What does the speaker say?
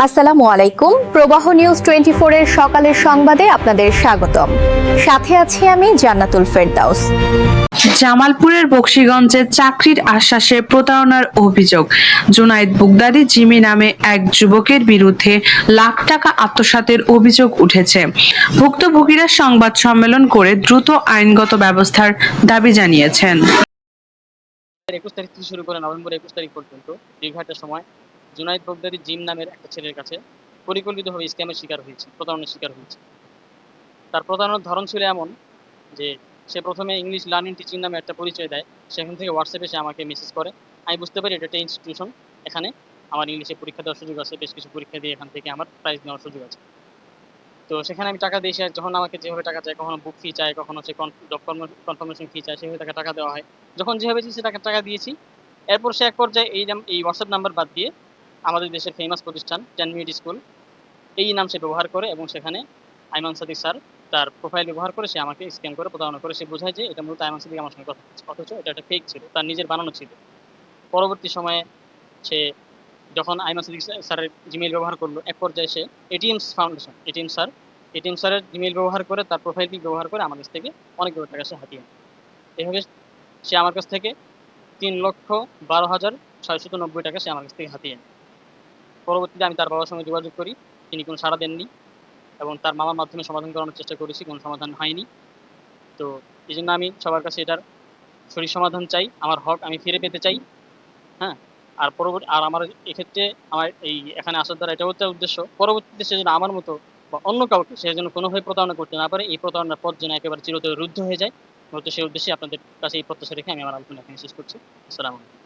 আসসালামু আলাইকুম। প্রবাহ নিউজ 24 এর সকালের সংবাদে আপনাদের স্বাগতম। সাথে আছি আমি জান্নাতুল ফেরদাউস। জামালপুরের বকশীগঞ্জে চাকরির আশ্বাসে প্রতারণার অভিযোগ। জুনায়েদ বুগদাদি জিমি নামে এক যুবকের বিরুদ্ধে লাখ টাকা আত্মসাতের অভিযোগ উঠেছে। ভুক্তভোগীরা সংবাদ সম্মেলন করে দ্রুত আইনগত ব্যবস্থার দাবি জানিয়েছেন। 21 তারিখ থেকে শুরু করে নভেম্বর 21 তারিখ পর্যন্ত দীর্ঘ একটা সময় জুনায়েদ বগদাদি জিম নামের একটা ছেলের কাছে পরিকল্পিতভাবে স্ক্যামের শিকার হয়েছে, প্রতারণার শিকার হয়েছে। তার প্রতারণার ধরন ছিল এমন যে সে প্রথমে ইংলিশ লার্নিং টিচিং নামে একটা পরিচয় দেয়। সেখান থেকে হোয়াটসঅ্যাপে সে আমাকে মেসেজ করে। আমি বুঝতে পারি এটা একটা ইনস্টিটিউশন, এখানে আমার ইংলিশে পরীক্ষা দেওয়ার সুযোগ আছে, বেশ কিছু পরীক্ষা দিয়ে এখান থেকে আমার প্রাইজ নেওয়ার সুযোগ আছে। তো সেখানে আমি টাকা দিই। সে যখন আমাকে যেভাবে টাকা চায়, কখনো বুক ফি চায়, কখনো সে জব কনফার্মেশন ফি চায়, সেভাবে তাকে টাকা দেওয়া হয়। যখন যেভাবে চেয়েছি তাকে টাকা দিয়েছি। এরপর সে এক পর্যায়ে এই হোয়াটসঅ্যাপ নাম্বার বাদ দিয়ে আমাদের দেশের ফেমাস প্রতিষ্ঠান টেনমিনিট স্কুল এই নাম সে ব্যবহার করে এবং সেখানে আইমান সাদিক স্যার তার প্রোফাইল ব্যবহার করে সে আমাকে স্ক্যাম করে প্রতারণা করে। সে বোঝায় যে এটা মূলত আইমান সাদিক আমার সঙ্গে কথা বলছে, অথচ এটা একটা ফেক ছিল, তার নিজের বানানো ছিল। পরবর্তী সময়ে সে যখন আইমান সাদিক স্যারের জিমেইল ব্যবহার করলো, এক পর্যায়ে সে এটিএম স্যারের জিমেইল ব্যবহার করে তার প্রোফাইল পিক ব্যবহার করে আমার কাছ থেকে অনেকগুলো টাকা সে হাতিয়ে নেয়। এভাবে সে আমার কাছ থেকে 3,12,690 টাকা সে আমার কাছ থেকে হাতিয়ে নেয়। পরবর্তীতে আমি তার বাবার সঙ্গে যোগাযোগ করি, তিনি কোনো সাড়া দেননি এবং তার মামার মাধ্যমে সমাধান করানোর চেষ্টা করেছি, কোনো সমাধান হয়নি। তো এই জন্য আমি সবার কাছে এটার সঠিক সমাধান চাই, আমার হক আমি ফিরে পেতে চাই। হ্যাঁ, আর আমার এক্ষেত্রে আমার এই এখানে আসার দ্বারা এটা হচ্ছে উদ্দেশ্য, পরবর্তীতে সে যেন আমার মতো বা অন্য কাউকে সে যেন কোনোভাবে প্রতারণা করতে না পারে, এই প্রতারণার পথ যেন একেবারে চিরতরে রুদ্ধ হয়ে যায়। মূলত সেই উদ্দেশ্যে আপনাদের কাছে এই প্রত্যাশা রেখে আমি আমার আলোচনা এখানে শেষ করছি। আসসালামু আলাইকুম।